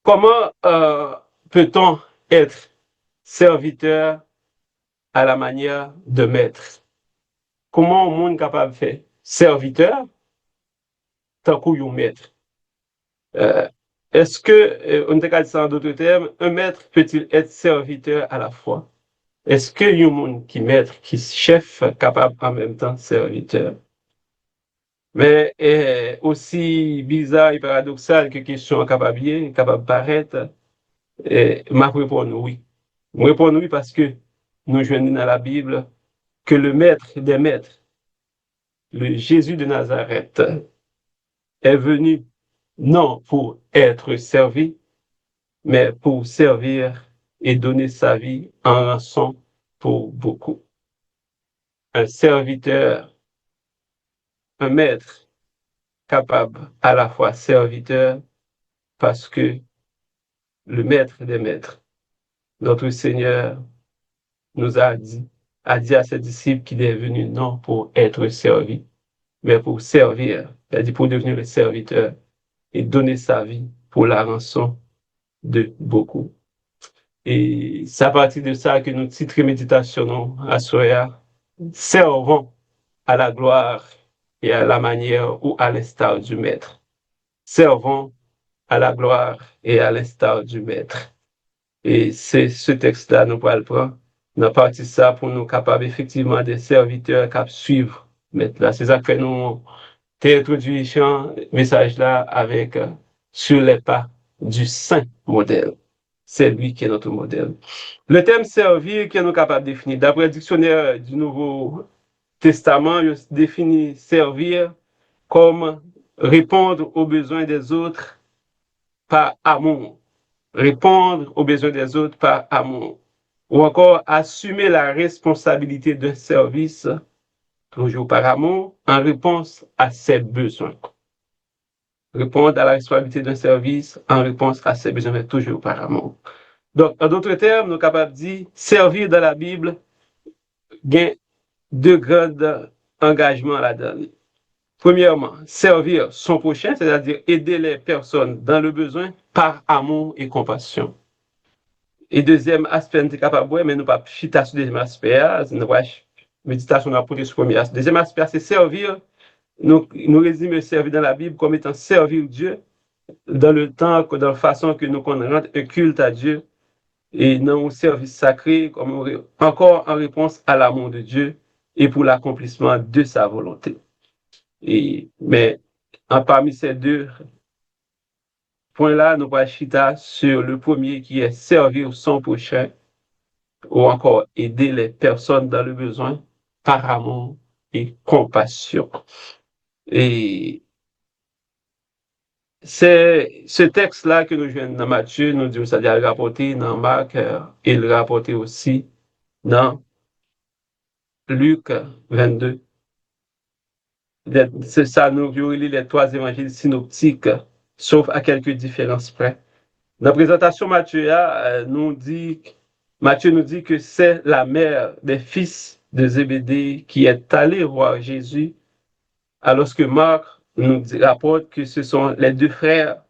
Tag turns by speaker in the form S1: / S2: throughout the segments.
S1: Comment peut-on être serviteur à la manière de maître? Comment le monde est capable de faire serviteur tant qu'on maître? Euh, Est-ce que, on te dit ça en d'autres termes, un maître peut-il être serviteur à la fois? Est-ce que y a un monde qui maître, qui chef, capable en même temps serviteur? Mais aussi bizarre et paradoxal que question capable bien, capable de paraître, ma réponse oui. Ma réponse oui parce que nous joignons dans la Bible que le maître des maîtres, le Jésus de Nazareth, est venu non pour être servi, mais pour servir et donner sa vie en rançon pour beaucoup. Un serviteur, un maître capable à la fois serviteur parce que le maître des maîtres, notre Seigneur, nous a dit à ses disciples qu'il est venu non pour être servi, mais pour servir, c'est-à-dire pour devenir le serviteur et donner sa vie pour la rançon de beaucoup. Et c'est à partir de ça que nous titrons méditation à Soya, servons à la gloire et à la manière ou à l'instar du Maître. Servons à la gloire et à l'instar du Maître. Et c'est ce texte-là, nous pourrons le prendre. Nous avons parti ça pour nous capables effectivement des serviteurs qui suivent. Maintenant, c'est ça que nous t'ai introduit ce message-là avec sur les pas du saint modèle. C'est lui qui est notre modèle. Le thème servir qui est nous capable de définir. D'après le dictionnaire du Nouveau Testament, il définit servir comme répondre aux besoins des autres par amour. Répondre aux besoins des autres par amour. Ou encore assumer la responsabilité d'un service, toujours par amour, en réponse à ses besoins. Répondre à la responsabilité d'un service en réponse à ses besoins, mais toujours par amour. Donc, en d'autres termes, nous sommes capables de dire, servir dans la Bible, gain deux grands engagements là-dedans. Premièrement, servir son prochain, c'est-à-dire aider les personnes dans le besoin par amour et compassion. Et deuxième aspect, nous sommes capables de voir, mais nous ne pas chita sur le deuxième aspect, nous pas méditation nous apporter sur le premier aspect. Deuxième aspect, c'est servir. Nous résumons servir dans la Bible comme étant servir Dieu dans le temps, dans la façon que nous rendons un culte à Dieu et dans un service sacré, comme encore en réponse à l'amour de Dieu et pour l'accomplissement de sa volonté. Mais parmi ces deux points-là, nous allons chita sur le premier qui est servir son prochain ou encore aider les personnes dans le besoin par amour et compassion. Et c'est ce texte-là que nous jouons dans Matthieu, nous disons, c'est-à-dire le rapporter dans Marc et le rapporter aussi dans Luc 22. C'est ça, nous lit les trois évangiles synoptiques, sauf à quelques différences près. Dans la présentation Matthieu, Matthieu nous dit que c'est la mère des fils de Zébédée qui est allée voir Jésus, alors que Marc nous rapporte que ce sont les deux frères,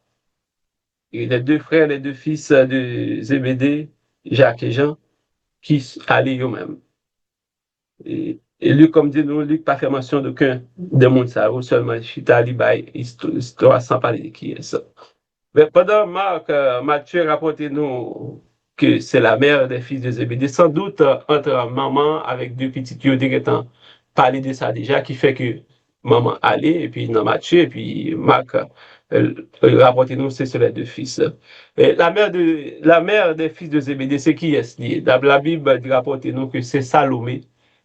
S1: les deux fils de Zébédée, Jacques et Jean, qui allaient eux-mêmes. Et Luc, comme dit nous, Luc pas fait mention d'aucun des mondes ça, ou seulement Chita, Libaï, histoire sans parler de qui est ça. Mais pendant Marc, Matthieu rapporte nous que c'est la mère des fils de Zébédée. Sans doute, entre maman avec deux petites filles, étant parlé de ça déjà, qui fait que maman allait, et puis dans Matthieu, et puis Marc rapporte nous, c'est les deux fils. Et la mère des fils de Zébédée, c'est qui est-ce lié? Dans la Bible rapporte nous que c'est Salomé,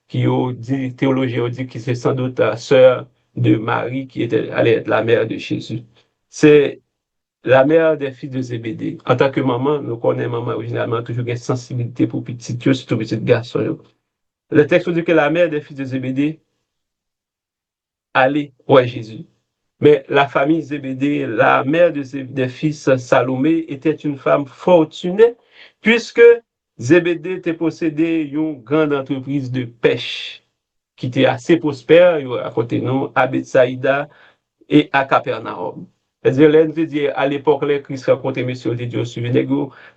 S1: qui dit, théologien dit que c'est sans doute la sœur de Marie, qui était, allait être la mère de Jésus. C'est la mère des fils de Zébédée. En tant que maman, nous connaissons maman originalement toujours une sensibilité pour petits yeux, surtout petits garçons. Le texte dit que la mère des fils de Zébédée allait voir Jésus. Mais la famille Zébédée, la mère des fils Salomé, était une femme fortunée, puisque Zébédée était possédé une grande entreprise de pêche qui était assez prospère à côté de nous, à Bethsaïda et à Capernaum. C'est-à-dire, là, nous dit, à l'époque, les Christ rencontraient monsieur de Dieu suivi.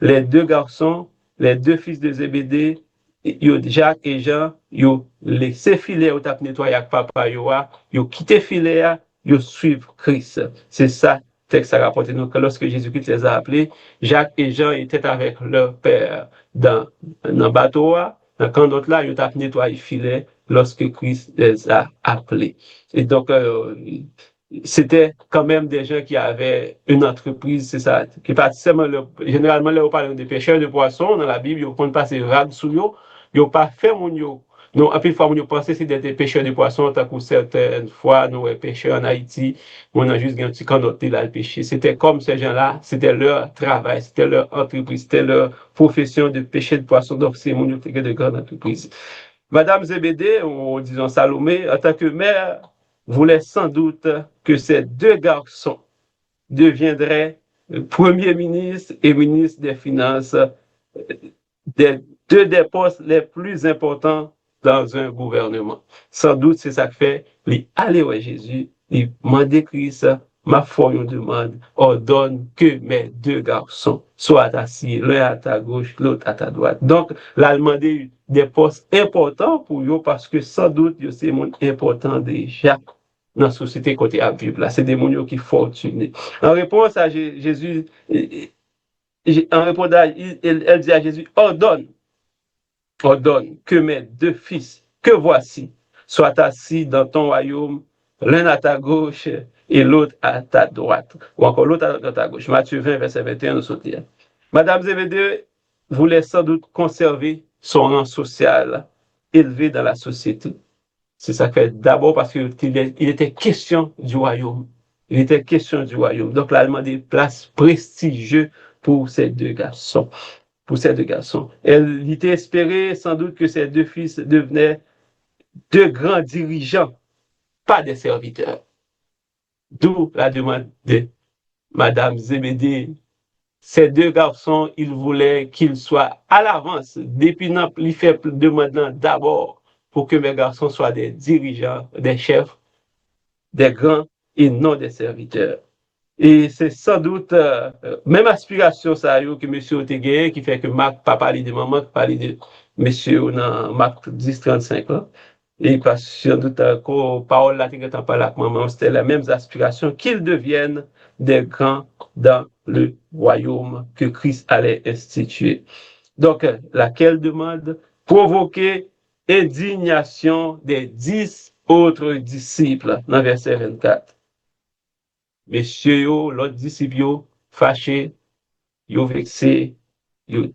S1: Les deux garçons, les deux fils de Zébédée, Jacques et Jean, ils laissé filet au tap nettoyer avec papa, ils quitté filet, ils suivent Christ. C'est ça, texte à rapporter nous, que lorsque Jésus-Christ les a appelés, Jacques et Jean étaient avec leur père dans le bateau, dans quand d'autres là, ils ont nettoyé filet lorsque Christ les a appelés. Et donc, c'était quand même des gens qui avaient une entreprise, c'est ça, qui participent, généralement, là, on parle des pêcheurs de poissons, dans la Bible, ils ne pas ces vagues sous l'eau, ils n'ont pas fait mon yo. Non, à plus fois, on pense que c'est des pêcheurs de poissons, tant que certaines fois, nous, pêcheurs en Haïti, on a juste un petit canoté là, le pêcher. C'était comme ces gens-là, c'était leur travail, c'était leur entreprise, c'était leur profession de pêcher de poissons. Donc, c'est mon de grande entreprise. Madame Zébédée, ou disons Salomé, en tant que mère, voulait sans doute que ces deux garçons deviendraient Premier ministre et ministre des Finances, deux des postes les plus importants dans un gouvernement. Sans doute, c'est ça que fait, il aller à Jésus, il m'a décrit ça, ma foi, on demande, ordonne que mes deux garçons soient assis, l'un à ta gauche, l'autre à ta droite. Donc, là, il demandé des postes importants pour eux parce que sans doute, c'est monde important déjà dans la société côté à vivre là. C'est des gens qui sont fortunés. En réponse à Jésus, en répondant, elle dit à Jésus, ordonne que mes deux fils, que voici, soient assis dans ton royaume, l'un à ta gauche et l'autre à ta droite. Ou encore l'autre à ta gauche. Matthieu 20, verset 21, nous sommes. Madame Zébédée voulait sans doute conserver son rang social élevé dans la société. C'est ça fait d'abord parce qu'il était question du royaume. Il était question du royaume. Donc, là, elle demandé des places prestigieuses pour ces deux garçons. Elle était espérée sans doute que ces deux fils devenaient de grands dirigeants, pas des serviteurs. D'où la demande de Madame Zébédée. Ces deux garçons, ils voulaient qu'ils soient à l'avance. Depuis, il fait demandant d'abord pour que mes garçons soient des dirigeants, des chefs, des grands et non des serviteurs. Et c'est sans doute même aspiration ça que monsieur Otegé qui fait que Marc pas parlé de maman, qui parle de monsieur dans Marc 10:35 là. Et parce que sans doute que parole là qui pas là avec maman, c'était les mêmes aspirations qu'ils deviennent des grands dans le royaume que Christ allait instituer. Donc laquelle demande provoquer indignation des 10 autres disciples dans verset 24. Messieurs, l'autre disciple, fâché, yo vexé,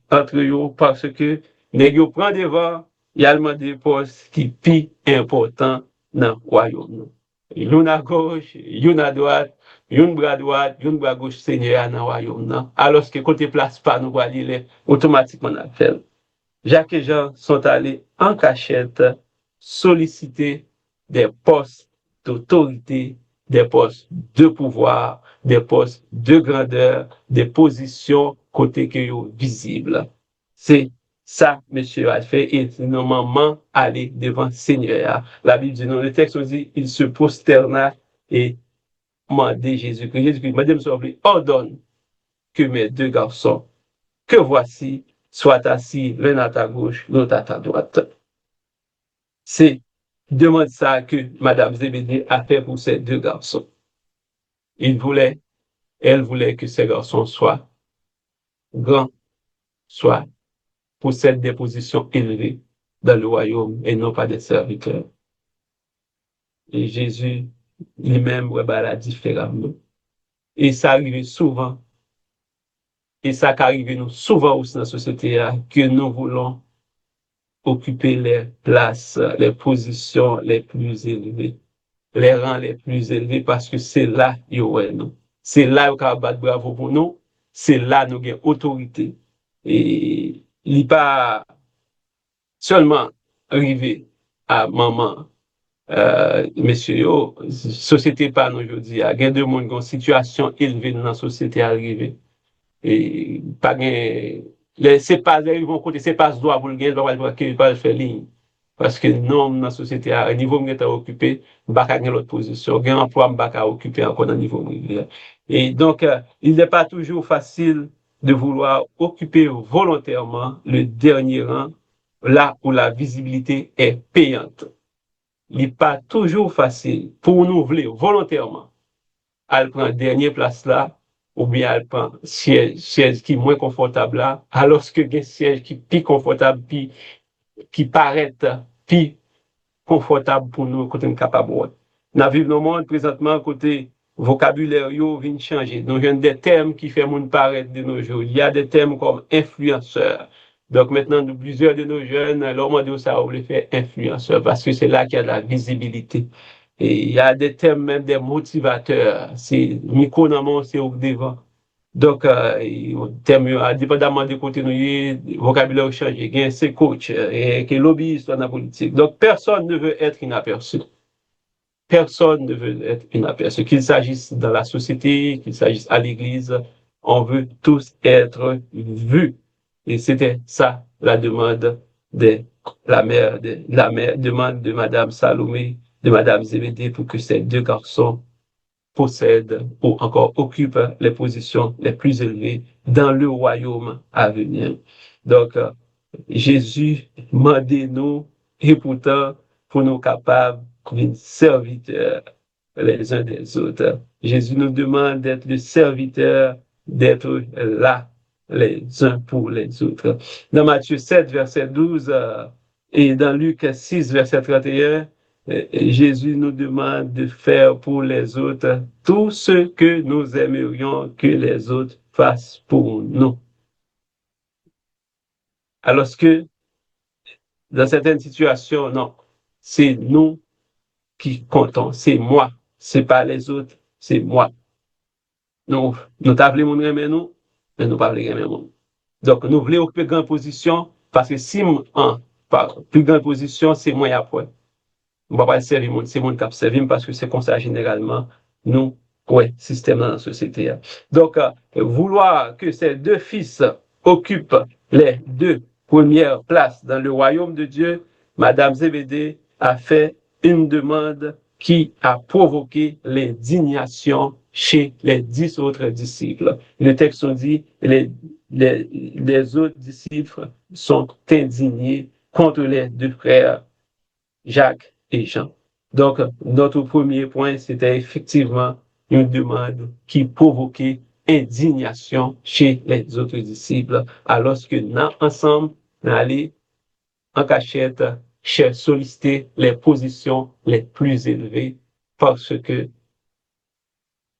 S1: entre eux parce que nèg yo prend devant, y a des postes qui plus important dans le royaume. Yon à gauche, yon à droite, yon bras droite, yon bras gauche Seigneur dans le royaume. Alors que côté place pas nous va lire automatiquement on a fait. Jacques et Jean sont allés en cachette solliciter des postes d'autorité, des postes de pouvoir, des postes de grandeur, des positions côté que yo visibles. C'est ça, monsieur a fait, et normalement aller devant Seigneur. La Bible dit, dans le texte, on dit, il se prosterna et mandait Jésus-Christ. Jésus-Christ, madame, ordonne que mes deux garçons, que voici, soient assis l'un à ta gauche, l'autre à ta droite. C'est demande ça que Madame Zébédée a fait pour ces deux garçons. Elle voulait que ces garçons soient grands, soient possèdent des positions élevées dans le royaume et non pas des serviteurs. Et Jésus lui-même la différemment. Et ça arrive souvent. Et ça arrive nous souvent aussi dans la société que nous voulons occuper les places, les positions les plus élevées, les rangs les plus élevés, parce que c'est là qu'il y a nous. C'est là qu'on va battre bravo pour nous. C'est là nous avons autorité. Et il n'est pas seulement arrivé à maman, monsieur, société pas nous aujourd'hui. Il y a des gens qui ont une situation élevée dans la société arrivée. Et pas c'est pas ils vont côté c'est pas droit pour le gagner pas le faire ligne parce que non, dans la société, à un niveau où je suis occupé, je ne vais pas l'autre position. J'ai un emploi, je ne vais pas occuper encore dans le niveau où je suis. Et donc, il n'est pas toujours facile de vouloir occuper volontairement le dernier rang, là où la visibilité est payante. Il n'est pas toujours facile pour nous voulons volontairement elle prend dernière place là, ou bien elle prend siège qui est moins confortable là, alors que un siège qui est plus confortable, puis qui paraît plus confortable pour nous quand on est capable. Nous vivons dans le monde présentement côté vocabulaire vient changer. Donc, il y a des termes qui font monde paraître de nos jours. Il y a des termes comme influenceur. Donc maintenant, plusieurs de nos jeunes, leur demande ça, on les fait influenceur parce que c'est là qu'il y a de la visibilité. Et il y a des termes, même des motivateurs. C'est micro c'est au devant. Donc, terme, indépendamment de côté, nous, vocabulaire change. Il y a ces coachs, et qui lobbyistes dans la politique. Donc, personne ne veut être inaperçu. Personne ne veut être inaperçu. Qu'il s'agisse dans la société, qu'il s'agisse à l'église, on veut tous être vus. Et c'était ça la demande de la mère demande de Madame Salomé, de Madame Zébédée pour que ces deux garçons possèdent ou encore occupent les positions les plus élevées dans le royaume à venir. Donc, Jésus m'a dit nous, et pourtant, pour nous capables de serviteurs les uns des autres. Jésus nous demande d'être le serviteur, d'être là les uns pour les autres. Dans Matthieu 7, verset 12, et dans Luc 6, verset 31, Jésus nous demande de faire pour les autres tout ce que nous aimerions que les autres fassent pour nous. Alors que dans certaines situations, non, c'est nous qui comptons, c'est moi, c'est pas les autres, c'est moi. Nous t'appelons mon remède nous, mais nous pas remède mon. Donc nous voulons occuper une grande position parce que si en plus grande position, c'est moi après. On va pas servir monde, c'est monde qui servir parce que c'est comme ça généralement nous ouais, système dans la société. Donc vouloir que ces deux fils occupent les deux premières places dans le royaume de Dieu, Madame Zébédée a fait une demande qui a provoqué l'indignation chez les 10 autres disciples. Le texte nous dit les autres disciples sont indignés contre les deux frères Jacques et Jean. Donc, notre premier point, c'était effectivement une demande qui provoquait indignation chez les autres disciples, alors que nous, ensemble, nous allons en cachette solliciter les positions les plus élevées parce que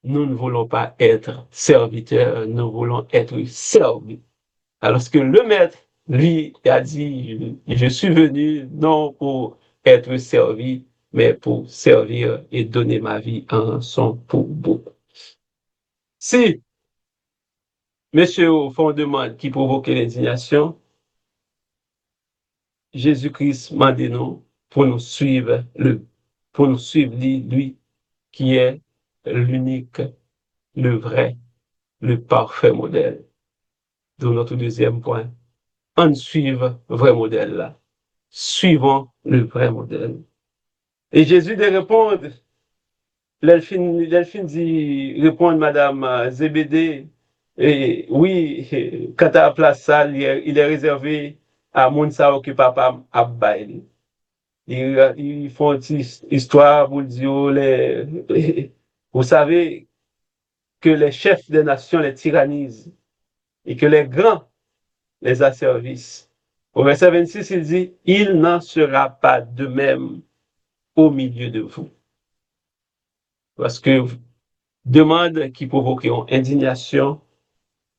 S1: nous ne voulons pas être serviteurs, nous voulons être servis. Alors que le maître, lui, a dit, je suis venu non pour être servi, mais pour servir et donner ma vie en son pourbout. Si monsieur au fond demande qui provoque l'indignation, Jésus-Christ m'a dit nous pour nous suivre lui qui est l'unique, le vrai, le parfait modèle. Donc notre deuxième point, on suive le vrai modèle là. Suivons le vrai modèle. Et Jésus de répondre, l'elfine dit, répondre Madame Zébédée, et oui, quand à la place ça, il est réservé à Mounsao que papa a baillé. Ils font une histoire pour dire, vous savez que les chefs des nations les tyrannisent et que les grands les asservissent. Au verset 26, il dit, il n'en sera pas de même au milieu de vous. Parce que demande qui provoqueront indignation,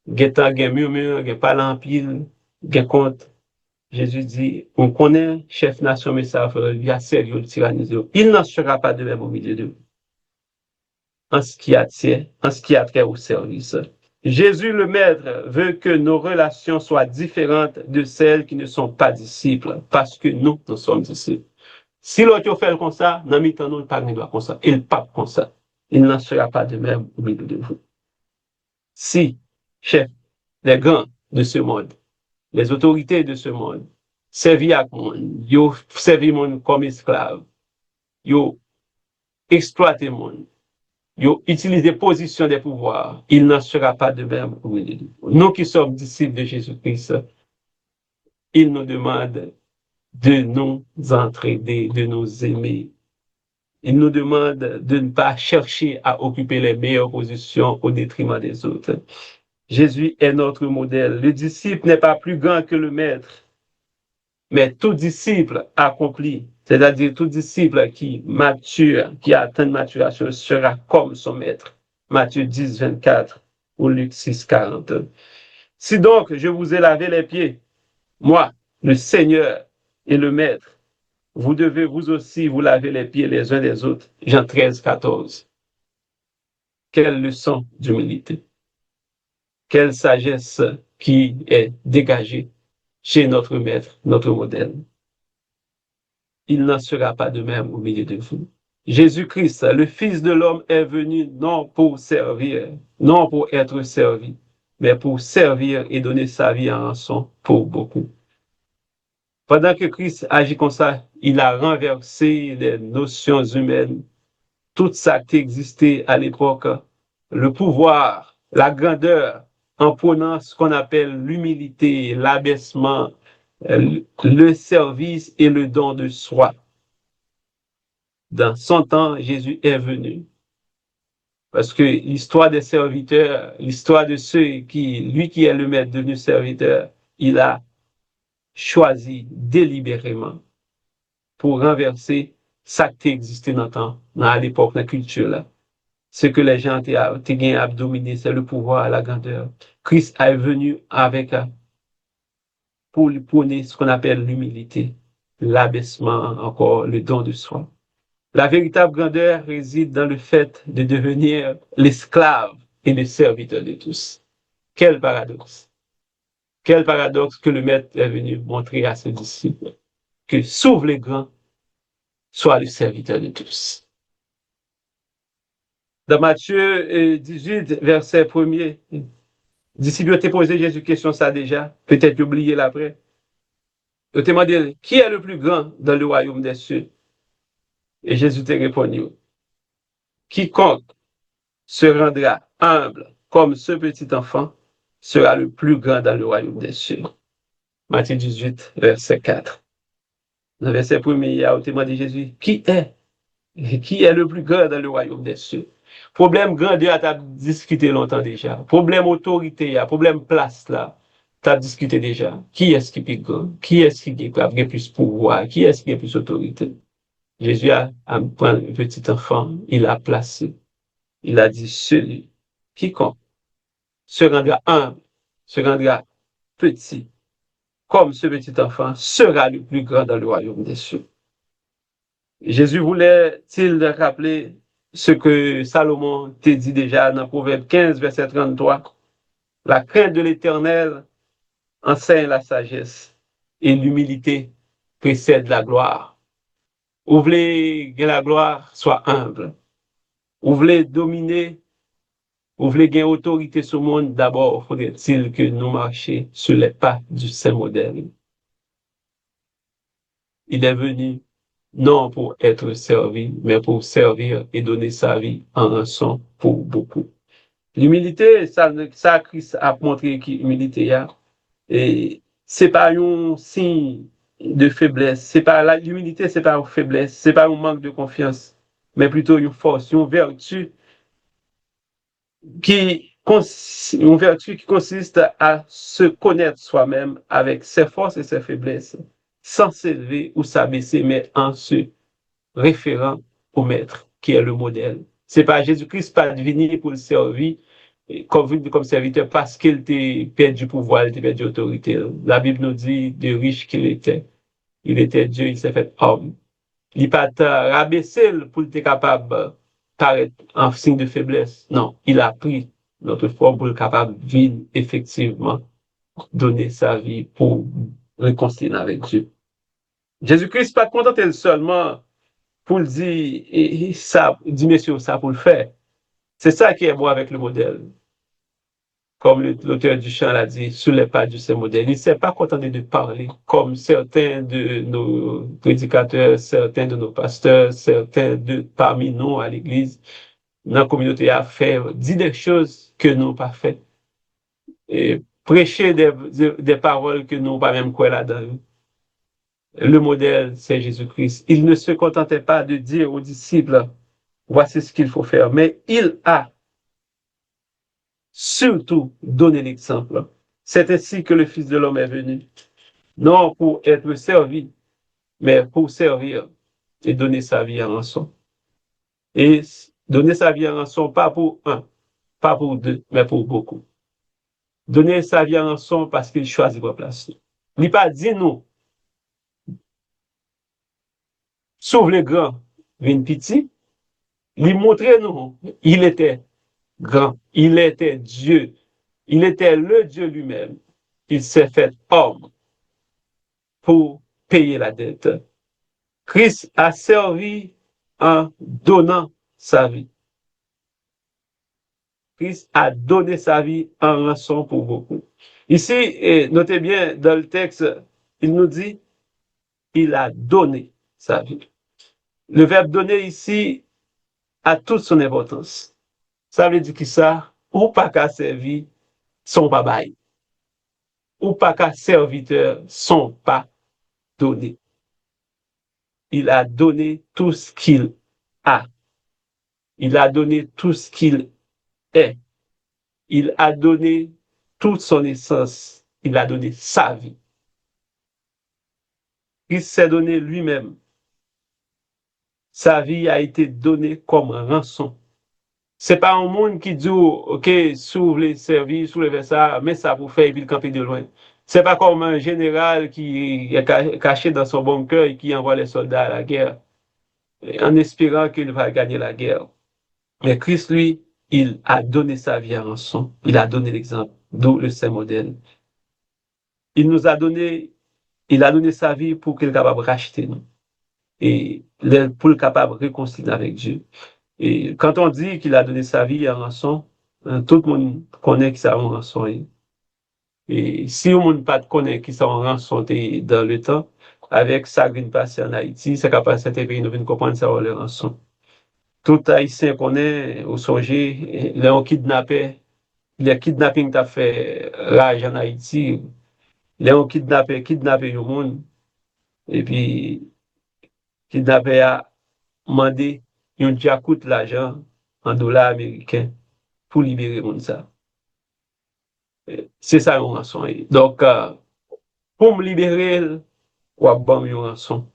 S1: guettant, gen murmure, gen parle en pile, gen compte. Jésus dit, on connaît chef nation, mais ça il y a sérieux de tyranniser. Il n'en sera pas de même au milieu de vous. En ce qui a trait au service. Jésus le Maître veut que nos relations soient différentes de celles qui ne sont pas disciples, parce que nous sommes disciples. Si l'autre fait comme ça, dans le temps, nous ne parlons pas comme ça. Il pas comme ça. Il n'en sera pas de même au milieu de vous. Si, chef, les grands de ce monde, les autorités de ce monde, servi à monde, yo servi monde comme esclave, yo exploité monde, yo utilisé position des pouvoirs, il n'en sera pas de même pour nous. Nous qui sommes disciples de Jésus-Christ, il nous demande de nous entraider, de nous aimer. Il nous demande de ne pas chercher à occuper les meilleures positions au détriment des autres. Jésus est notre modèle. Le disciple n'est pas plus grand que le maître, mais tout disciple accompli, c'est-à-dire tout disciple qui mature, qui atteint une maturation, sera comme son maître. Matthieu 10, 24 ou Luc 6, 40. Si donc je vous ai lavé les pieds, moi, le Seigneur et le Maître, vous devez vous aussi vous laver les pieds les uns des autres. Jean 13, 14. Quelle leçon d'humilité. Quelle sagesse qui est dégagée chez notre Maître, notre modèle. Il n'en sera pas de même au milieu de vous. Jésus-Christ, le Fils de l'homme, est venu non pour servir, non pour être servi, mais pour servir et donner sa vie en rançon pour beaucoup. Pendant que Christ agit comme ça, il a renversé les notions humaines, tout ça qui existait à l'époque, le pouvoir, la grandeur, en prenant ce qu'on appelle l'humilité, l'abaissement, le service et le don de soi. Dans son temps, Jésus est venu. Parce que l'histoire des serviteurs, l'histoire de ceux qui, lui qui est le maître devenu serviteur, il a choisi délibérément pour renverser ça qui existait dans le temps, à l'époque, dans la culture là. Ce que les gens étaient à dominer, c'est le pouvoir, la grandeur. Christ est venu avec pour lui prôner ce qu'on appelle l'humilité, l'abaissement, encore le don de soi. La véritable grandeur réside dans le fait de devenir l'esclave et le serviteur de tous. Quel paradoxe! Quel paradoxe que le maître est venu montrer à ses disciples, que sauve les grands, soit le serviteur de tous. Dans Matthieu 18, verset 1er, disciples ont posé Jésus question ça déjà, peut-être oublié l'après. Ils ont demandé, qui est le plus grand dans le royaume des cieux? Et Jésus t'a répondu, quiconque se rendra humble comme ce petit enfant sera le plus grand dans le royaume des cieux. Matthieu 18, verset 4. Dans le verset 1er, il y a demandé Jésus, qui est le plus grand dans le royaume des cieux? Problème grandeur, tu as discuté longtemps déjà. Problème autorité, problème place là, tu as discuté déjà. Qui est-ce qui est plus grand? Qui est-ce qui a plus pouvoir? Qui est-ce qui a plus autorité? Jésus a pris un petit enfant, il l'a placé. Il a dit, celui, quiconque se rendra humble, se rendra petit, comme ce petit enfant, sera le plus grand dans le royaume des cieux. Jésus voulait-il rappeler ce que Salomon t'a dit déjà dans Proverbe 15, verset 33. La crainte de l'Éternel enseigne la sagesse et l'humilité précède la gloire. Vous voulez que la gloire soit humble. Vous voulez dominer, vous voulez gagner autorité sur le monde, d'abord, faudrait-il que nous marchions sur les pas du Saint modèle. Il est venu non pour être servi, mais pour servir et donner sa vie en rançon pour beaucoup. L'humilité, ça Christ a montré qui l'humilité a. Et c'est pas un signe de faiblesse. C'est pas l'humilité, c'est pas une faiblesse, c'est pas un manque de confiance, mais plutôt une force, une vertu une vertu qui consiste à se connaître soi-même avec ses forces et ses faiblesses, sans s'élever ou s'abaisser, mais en se référant au maître, qui est le modèle. C'est pas Jésus-Christ pas venu pour le servir comme serviteur parce qu'il était perdu du pouvoir, il était perdu d'autorité. La Bible nous dit de riche qu'il était. Il était Dieu, il s'est fait homme. Il n'a pas rabaissé pour être capable de paraître en signe de faiblesse. Non, il a pris notre forme pour être capable de vivre effectivement, donner sa vie pour réconcilier avec Dieu. Jésus-Christ pas contenté seulement pour le dire, et ça, dit monsieur, ça pour le faire. C'est ça qui est bon avec le modèle. comme l'auteur du chant l'a dit, sous les pas du Saint modèle. Il ne s'est pas contenté de parler, comme certains de nos prédicateurs, certains de nos pasteurs, certains parmi nous à l'Église, dans la communauté à faire, dit des choses que nous n'avons pas fait. Et prêcher des paroles que nous n'avons pas même quoi là-dedans. Le modèle, c'est Jésus-Christ. Il ne se contentait pas de dire aux disciples, voici ce qu'il faut faire, mais il a surtout donné l'exemple. C'est ainsi que le Fils de l'homme est venu, non pour être servi, mais pour servir et donner sa vie en rançon. Et donner sa vie en rançon, pas pour un, pas pour deux, mais pour beaucoup. Donner sa vie en rançon parce qu'il choisit votre place. Il n'a pas dit nous, sauve les grands, viens petit. Il montrait nous, il était grand, il était Dieu, il était le Dieu lui-même. Il s'est fait homme pour payer la dette. Christ a servi en donnant sa vie. Christ a donné sa vie en rançon pour beaucoup. Ici, notez bien, dans le texte, il nous dit, il a donné sa vie. Le verbe donner ici a toute son importance. Ça veut dire que ça, ou pas qu'à servir, son pas bail. Ou pas qu'à serviteur, son pas donné. Il a donné tout ce qu'il a. Il a donné tout ce qu'il est. Il a donné toute son essence. Il a donné sa vie. Il s'est donné lui-même. Sa vie a été donnée comme rançon. C'est pas un monde qui dit, OK, s'ouvre les services, soulève ça, mais ça pour faire et puis le camper de loin. C'est pas comme un général qui est caché dans son bunker et qui envoie les soldats à la guerre en espérant qu'il va gagner la guerre. Mais Christ, lui, il a donné sa vie à rançon. Il a donné l'exemple, d'où le Saint modèle. Il nous a donné, il a donné sa vie pour qu'il soit capable de racheter nous et pour le capable de réconcilier avec Dieu. Et quand on dit qu'il a donné sa vie à rançon, tout le monde connaît que ça a un rançon. Et si le monde pas connaît qui ça a un rançon dans le temps, avec ça qui passe en Haïti, c'est capable de cette pays nous comprendre ça le rançon. Tout Haïtien connaît, au songer, les kidnappés, les kidnappings t'a fait rage en Haïti, les kidnappé le monde, et puis kidnappé a demandé un déjà coûte l'argent en dollars américains pour libérer le monde ça. C'est ça une rançon. Donc, pour me libérer, ou à bon une rançon.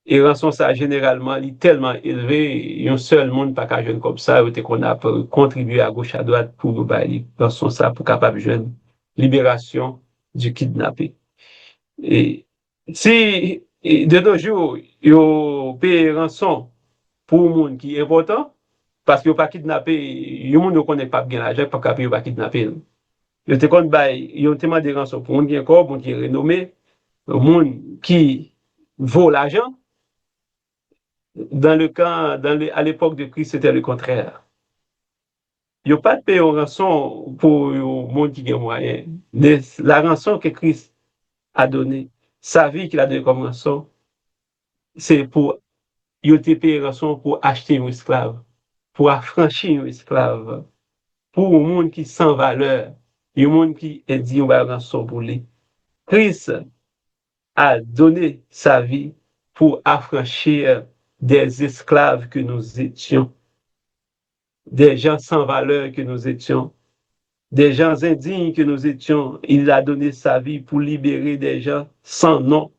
S1: Et rançon ça généralement est tellement élevé, un seul monde pas qu'à jeune comme ça, qu'on a contribué à gauche à droite pour nous bailler rançon ça pour capable jeune libération du kidnappé. Et si de nos jours, ils payent rançon pour un monde qui est important, parce qu'ils n'ont pas kidnappé, le monde ne connaît pas bien l'argent, pas capable de kidnapper. Ils ont tellement de rançon pour un monde qui est corps, un monde qui est renommé, un monde qui vaut l'argent. Dans le camp, à l'époque de Christ, c'était le contraire. Il n'y a pas de payer en rançon pour le monde qui a moyen. La rançon que Christ a donnée, sa vie qu'il a donnée comme rançon, c'est pour, il a payé rançon pour acheter un esclave, pour affranchir un esclave, pour un monde qui sans valeur, un monde qui est dit on va rançon pour lui. Christ a donné sa vie pour affranchir des esclaves que nous étions, des gens sans valeur que nous étions, des gens indignes que nous étions. Il a donné sa vie pour libérer des gens sans nom,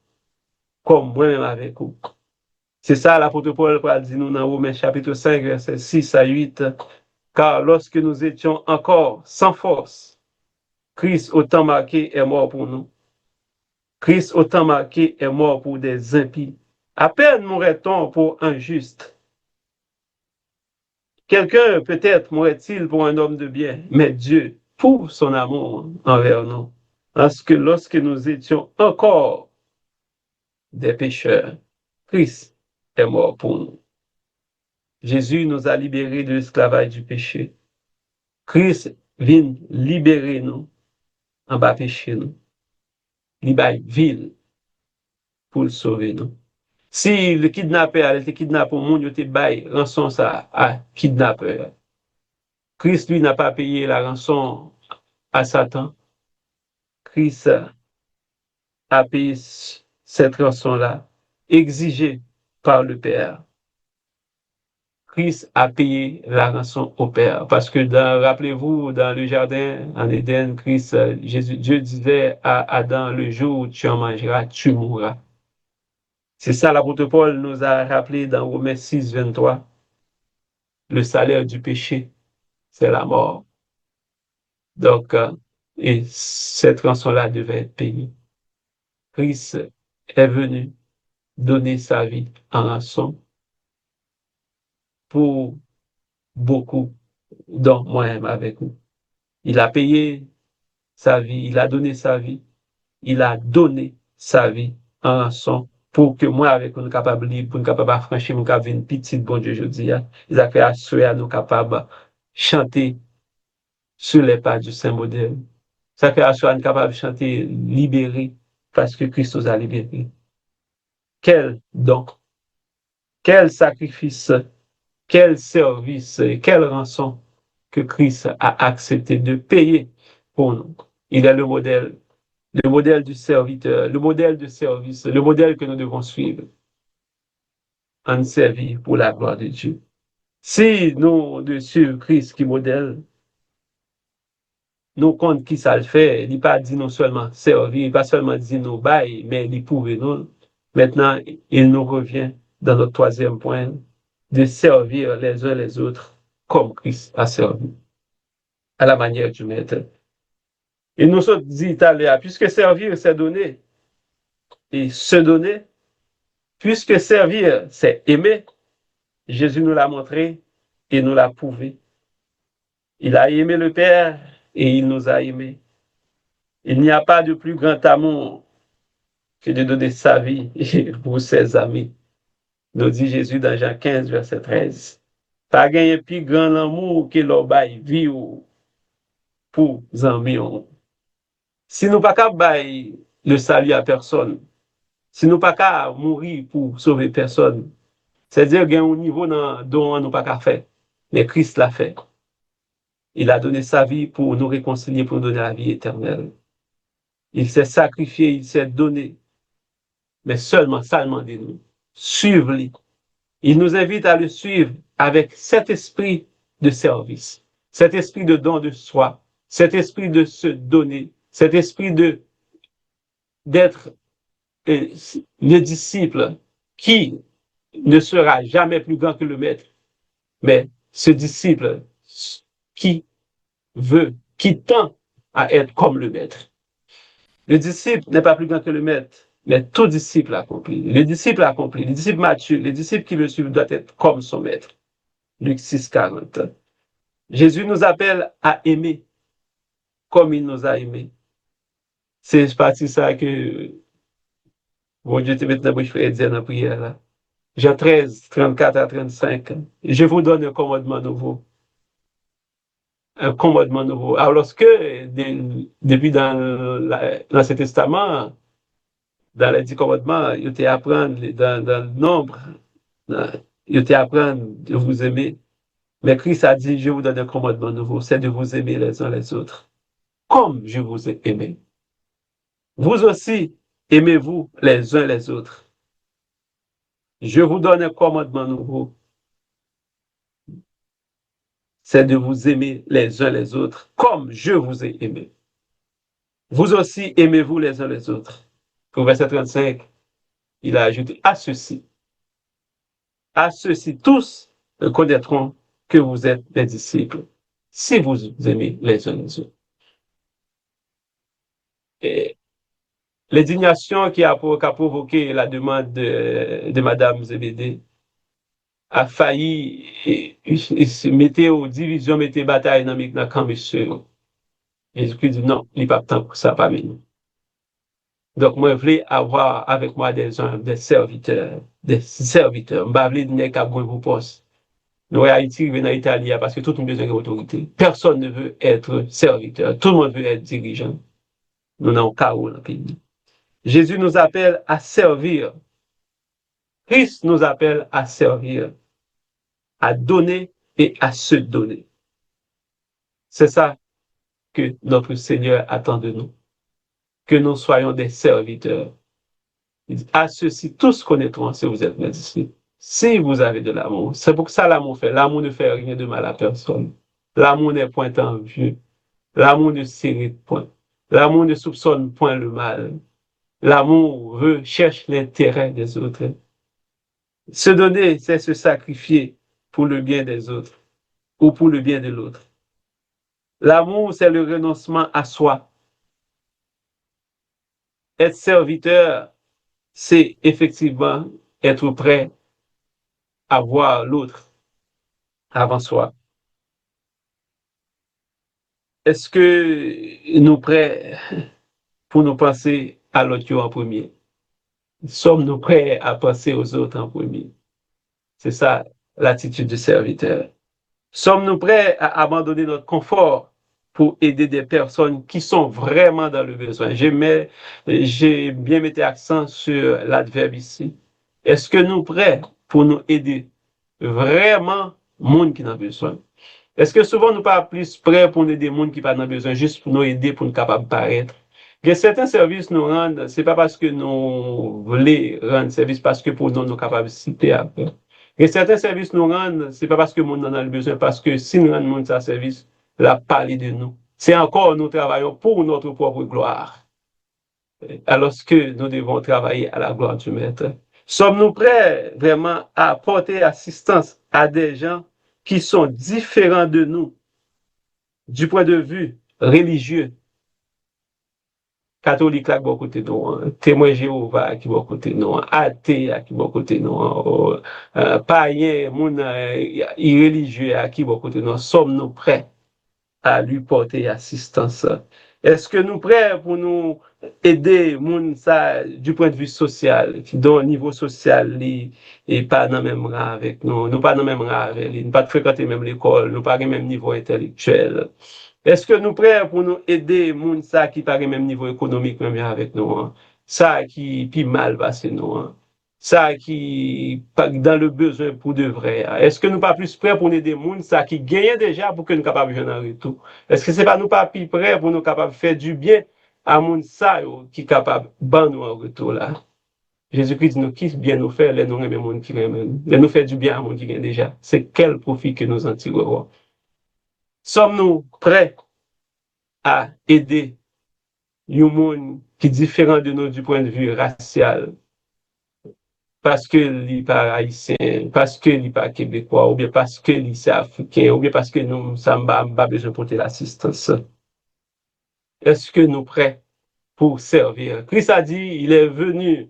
S1: comme moi-même avec vous. C'est ça l'apôtre Paul dit nous dans Romains chapitre 5, versets 6 à 8. Car lorsque nous étions encore sans force, Christ au temps marqué est mort pour nous. Christ au temps marqué est mort pour des impies. À peine mourrait-on pour un juste. Quelqu'un peut-être mourrait-il pour un homme de bien, mais Dieu, pour son amour envers nous, parce que lorsque nous étions encore des pécheurs, Christ est mort pour nous. Jésus nous a libérés de l'esclavage du péché. Christ vient libérer nous en bas péché nous. Il va ville pour le sauver nous. Si le kidnappeur a été kidnappé pour monde, il te bail rançon ça à kidnappeur. Christ lui n'a pas payé la rançon à Satan. Christ a payé cette rançon-là, exigée par le Père. Christ a payé la rançon au Père. Parce que rappelez-vous, dans le jardin en Éden, Dieu disait à Adam, le jour où tu en mangeras, tu mourras. C'est ça l'apôtre Paul nous a rappelé dans Romains 6, 23. Le salaire du péché, c'est la mort. Donc, et cette rançon-là devait être payée. Christ est venu donner sa vie en rançon pour beaucoup, dont moi-même avec vous. Il a payé sa vie, il a donné sa vie, il a donné sa vie en rançon pour que moi, avec nous, capable libre, pour nous capable affranchir, nous capable une petite bon Dieu, je dis, il a fait assurer à nous capables chanter sur les pas du Saint-Modèle. Ça fait assurer à nous capables de chanter libéré parce que Christ nous a libérés. Quel don, quel sacrifice, quel service, quelle rançon que Christ a accepté de payer pour nous. Il est le modèle du serviteur, le modèle de service, le modèle que nous devons suivre en servir pour la gloire de Dieu. Si nous de suivre Christ qui modèle, nous compte qui ça le fait, il n'est pas dit non seulement servir, il pas seulement dit nous bail, mais il prouve nous. Maintenant, il nous revient dans notre troisième point de servir les uns les autres comme Christ a servi, à la manière du Maître. Il nous a dit tout à l'heure, puisque servir, c'est donner, et se donner, puisque servir, c'est aimer, Jésus nous l'a montré et nous l'a prouvé. Il a aimé le Père et il nous a aimés. Il n'y a pas de plus grand amour que de donner sa vie pour ses amis, nous dit Jésus dans Jean 15, verset 13. Pas gagner plus grand amour que l'obéi vie pour amis. Si nous pas capable le salut à personne, si nous pas capable mourir pour sauver personne, c'est-à-dire qu'il y a un niveau dont nous pas capable faire. Mais Christ l'a fait. Il a donné sa vie pour nous réconcilier, pour nous donner la vie éternelle. Il s'est sacrifié, il s'est donné, mais seulement de nous. Suivre-le. Il nous invite à le suivre avec cet esprit de service, cet esprit de don de soi, cet esprit de se donner, cet esprit d'être le disciple qui ne sera jamais plus grand que le maître, mais ce disciple qui veut, qui tend à être comme le maître. Le disciple n'est pas plus grand que le maître, mais tout disciple accompli. Le disciple accompli, le disciple mature, le disciple qui le suit doit être comme son maître. Luc 6, 40. Jésus nous appelle à aimer comme il nous a aimés. C'est parti ça que bon Dieu te mette dans bouche frère dire dans la prière là. Jean 13, 34 à 35. Je vous donne un commandement nouveau. Un commandement nouveau. Alors lorsque, depuis dans l'Ancien Testament, dans les 10 commandements, il était apprendre dans le nombre, il était apprendre de vous aimer. Mais Christ a dit, je vous donne un commandement nouveau, c'est de vous aimer les uns les autres, comme je vous ai aimé. Vous aussi, aimez-vous les uns les autres. Je vous donne un commandement nouveau, c'est de vous aimer les uns les autres, comme je vous ai aimé. Vous aussi, aimez-vous les uns les autres. Au verset 35, il a ajouté, à ceux-ci, tous connaîtront que vous êtes mes disciples, si vous aimez les uns les autres. Et l'indignation qui a provoqué la demande de Madame Zébédée a failli mettre aux divisions, mettre bataille dans le camp monsieur. Jésus-Christ dit non, il n'y a pas de temps pour ça, pas nous. Donc, moi, je voulais avoir avec moi des gens, des serviteurs. Je ne voulais dire qu'à vous poste. Nous, à Haïti, nous en Italie, parce que tout le monde a besoin d'autorité. Personne ne veut être serviteur. Tout le monde veut être dirigeant. Nous avons chaos dans le pays. Jésus nous appelle à servir. Christ nous appelle à servir, à donner et à se donner. C'est ça que notre Seigneur attend de nous. Que nous soyons des serviteurs. À ceux-ci, tous connaîtront si vous êtes mes disciples. Si vous avez de l'amour. C'est pour ça l'amour fait. L'amour ne fait rien de mal à personne. L'amour n'est point envieux. L'amour ne s'irrite point. L'amour ne soupçonne point le mal. L'amour cherche l'intérêt des autres. Se donner, c'est se sacrifier pour le bien des autres ou pour le bien de l'autre. L'amour, c'est le renoncement à soi. Être serviteur, c'est effectivement être prêt à voir l'autre avant soi. Est-ce que nous prêts pour nous penser à l'autre en premier? Sommes-nous prêts à penser aux autres en premier? C'est ça l'attitude du serviteur. Sommes-nous prêts à abandonner notre confort pour aider des personnes qui sont vraiment dans le besoin? J'ai bien mis l'accent sur l'adverbe ici. Est-ce que nous prêts pour nous aider vraiment le monde qui en a besoin? Est-ce que souvent nous pas plus prêts pour aider les gens qui pas besoin, juste pour nous aider pour nous capables de paraître? Que certains services nous rendent, c'est pas parce que nous voulons rendre service, parce que pour nous, nos capacités à faire. Et certains services nous rendent, c'est pas parce que nous en avons besoin, parce que si nous rendons monde ça service, la parler de nous. C'est encore nous travaillons pour notre propre gloire. Alors que nous devons travailler à la gloire du Maître. Sommes-nous prêts vraiment à apporter assistance à des gens qui sont différents de nous du point de vue religieux, catholique là qui bon côté nous, témoin Jéhovah qui bon côté nous, athée qui bon côté nous, païen, moun irréligieux qui bon côté nous, sommes-nous prêts à lui porter assistance? Est-ce que nous prêts pour nous aider moun ça du point de vue social, qui dont niveau social et pas dans même rang avec nous, nous pas dans même rang avec lui, nous pas fréquenter même l'école, nous pas même niveau intellectuel. Est-ce que nous prêts pour nous aider moun ça qui pas même niveau économique même avec nous, hein? Ça qui puis mal passé nous, hein? Ça qui pas dans le besoin pour de vrai, hein? Est-ce que nous pas plus prêts pour nous aider moun ça qui gagne déjà pour que nous capables de jouer en retour? Est-ce que c'est pas nous pas plus prêts pour nous capables de faire du bien à moun ça qui capable ban nous en retour là? Jésus-Christ dit nous qui bien nous faire les nous aimer moun qui aime, les nous faire du bien à moun qui gagne déjà. C'est quel profit que nous en tirerons? Sommes-nous prêts à aider un monde qui est différent de nous du point de vue racial, parce que n'est pas haïtien, parce que n'est pas québécois, ou bien parce que est africain, ou bien parce que nous n'avons pas besoin de porter l'assistance? Est-ce que nous sommes prêts pour servir? Christ a dit, il est venu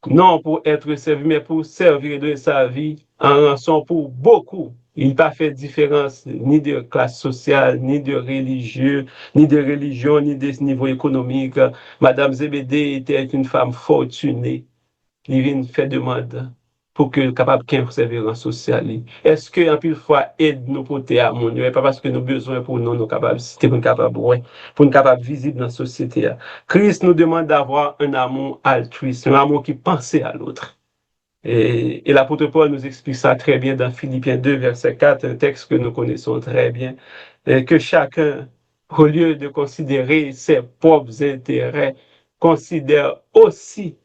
S1: non pour être servi, mais pour servir et donner sa vie en rançon pour beaucoup. Il n'a pas fait différence ni de classe sociale, ni de religieux, ni de religion, ni de niveau économique. Madame Zébédée était une femme fortunée. Il vient faire demande pour que capable qu'un persévérance sociale. Est-ce que en plus fois aide nous porter à mon pas parce que nous besoin pour nous capacités pour nous capable ouais, pour nous capable visible dans la société. Christ nous demande d'avoir un amour altruiste, un amour qui pense à l'autre. Et l'apôtre Paul nous explique ça très bien dans Philippiens 2, verset 4, un texte que nous connaissons très bien, que chacun, au lieu de considérer ses propres intérêts, considère aussi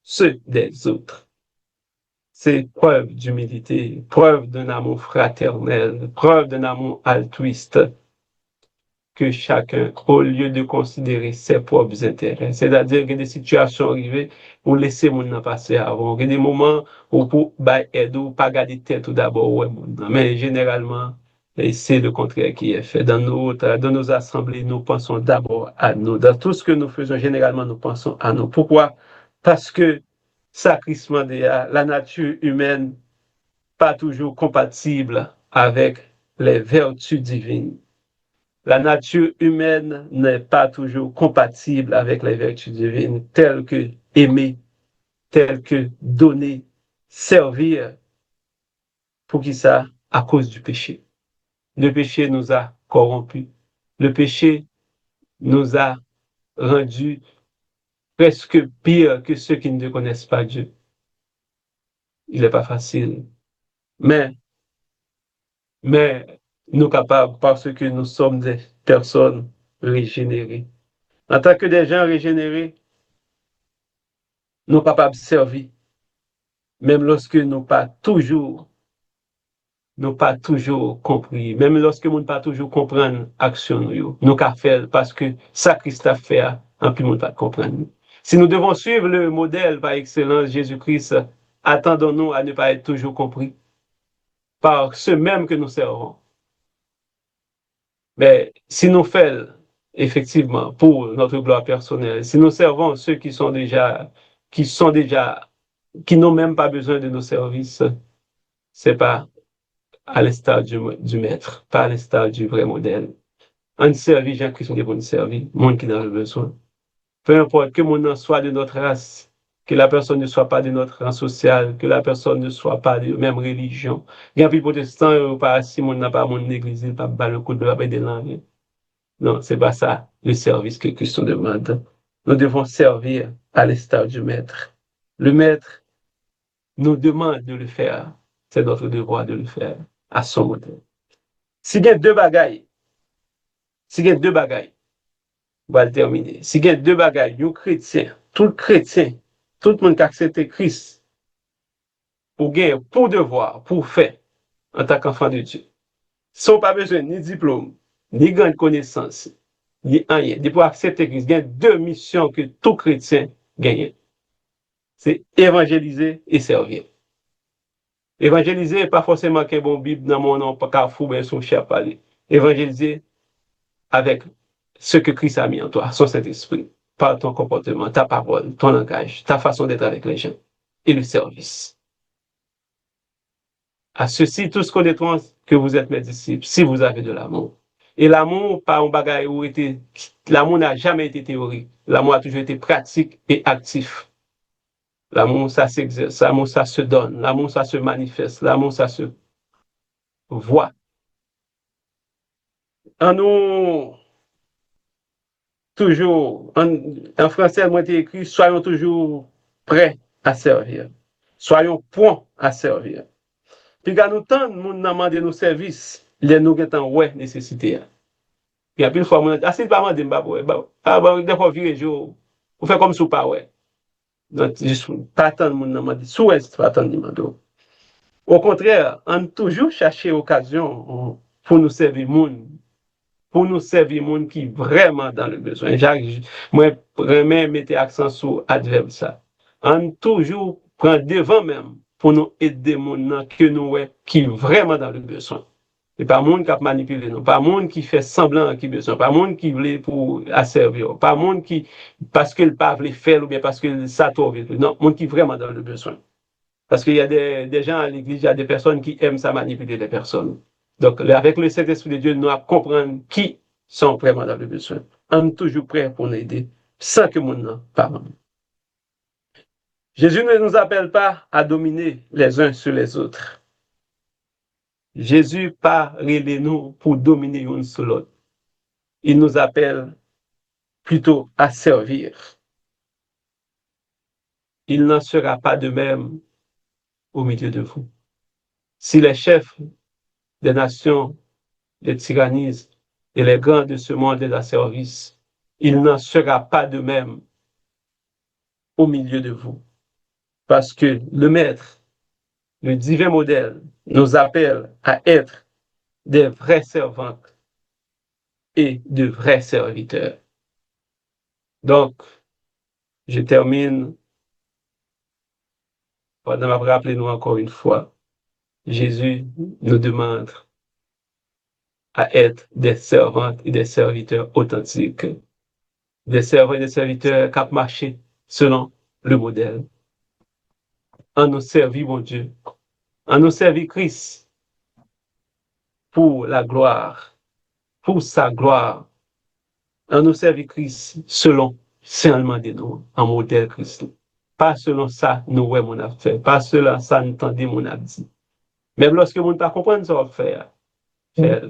S1: ceux des autres. C'est preuve d'humilité, preuve d'un amour fraternel, preuve d'un amour altruiste, que chacun, au lieu de considérer ses propres intérêts, c'est-à-dire que des situations arrivées où laisser mon temps passer avant, il y a des moments où pour aider ou pas garder tête tout d'abord, ouais, mais généralement, c'est le contraire qui est fait. Dans nos assemblées, nous pensons d'abord à nous. Dans tout ce que nous faisons, généralement, nous pensons à nous. Pourquoi? Parce que sacrissement de la nature humaine pas toujours compatible avec les vertus divines. La nature humaine n'est pas toujours compatible avec les vertus divines, telles que aimer, telles que donner, servir. Pour qui ça? à cause du péché. Le péché nous a corrompus. Le péché nous a rendus presque pire que ceux qui ne connaissent pas Dieu. Il n'est pas facile. Mais, mais nous capables parce que nous sommes des personnes régénérées. En tant que des gens régénérés, nous sommes capables de servir, même lorsque nous pas toujours compris, même lorsque nous ne pas toujours comprendre l'action nous qu'à faire parce que ça Christ a fait, en plus nous pas comprendre. Si nous devons suivre le modèle par excellence Jésus-Christ, attendons-nous à ne pas être toujours compris par ceux mêmes que nous servons. Mais si nous faisons effectivement pour notre gloire personnelle, si nous servons ceux qui n'ont même pas besoin de nos services, c'est pas à l'instar du maître, pas à l'instar du vrai modèle. On servit Jean-Christ qui pour nous servir, monde qui n'a besoin. Peu importe que mon nom soit de notre race, que la personne ne soit pas de notre rang social, que la personne ne soit pas de même religion. Il y a plus protestants, pas si mon n'a pas mon église, il pas le coup de la paix des langues. Non, c'est pas ça le service que Christ nous demande. Nous devons servir à l'instar du maître. Le maître nous demande de le faire. C'est notre devoir de le faire à son modèle. Si il y a deux bagailles, on va le terminer. Si il y a deux bagailles, un chrétien, tout le monde qui accepte Christ, pour devoir, pour faire, en tant qu'enfant de Dieu, sans pas besoin ni diplôme, ni grande connaissance, ni rien. Pour accepter Christ, il y a deux missions que tout chrétien gagne. C'est évangéliser et servir. Évangéliser, pas forcément qu'un bon Bible dans mon nom, pas qu'à fou, mais son cher parler. Évangéliser avec ce que Christ a mis en toi, son Saint-Esprit, par ton comportement, ta parole, ton langage, ta façon d'être avec les gens et le service. À ceci, tous connaîtront que vous êtes mes disciples, si vous avez de l'amour. Et l'amour, pas un bagage où l'amour n'a jamais été théorique. L'amour a toujours été pratique et actif. L'amour, ça s'exerce. L'amour, ça se donne. L'amour, ça se manifeste. L'amour, ça se voit. En nous, toujours, en français, moi, j'ai écrit, soyons toujours prêts à servir. Soyons prompts à servir. Puis, quand nous tendons, nous demandons nos services, les nous avons ouais nécessité. Il y a plus de fois, on a dit, pas demandé, des fois, virer jour, on fait comme si pas ouais. Donc, pas attendre mon demande, souhait, pas attendre demande. Au contraire, on toujours chercher occasion pour nous servir monde, pour nous servir monde qui vraiment dans le besoin. Moi, vraiment mettre accent sur adverbe ça. On toujours prend devant même pour nous aider monde que nous qui vraiment dans le besoin. Et pas monde qui a manipulé, non. Pas monde qui fait semblant qui besoin. Pas monde qui voulait pour asservir. Pas monde qui, parce qu'il pas voulait faire ou bien parce que ça trouve. Non, monde qui vraiment dans le besoin. Parce qu'il y a des gens à l'église, il y a des personnes qui aiment ça manipuler les personnes. Donc, avec le Saint-Esprit de Dieu, nous allons comprendre qui sont vraiment dans le besoin. On est toujours prêt pour nous aider, sans que mon nom parle. Jésus ne nous appelle pas à dominer les uns sur les autres. Jésus pas relé nous pour dominer une sur l'autre. Il nous appelle plutôt à servir. Il n'en sera pas de même au milieu de vous. Si les chefs des nations les tyrannisent et les grands de ce monde les asservissent, il n'en sera pas de même au milieu de vous. Parce que le Maître, le divin modèle, nous appelle à être des vrais servants et de vrais serviteurs. Donc, je termine par me rappeler nous encore une fois, Jésus nous demande à être des servantes et des serviteurs authentiques, des servants et des serviteurs qui ont marché selon le modèle. En nous servir, mon Dieu, en nous servir Christ pour la gloire, pour sa gloire, en nous servir Christ selon seulement de nous, en modèle Christ. Pas selon ça, nous, ouais, mon affaire, pas selon ça, nous tendez mon dit, Même lorsque vous ne pas comprendre ça, faire, faire,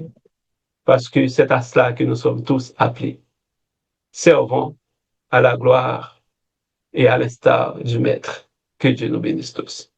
S1: parce que c'est à cela que nous sommes tous appelés. Servons à la gloire et à l'instar du Maître. Que Dieu nous bénisse tous.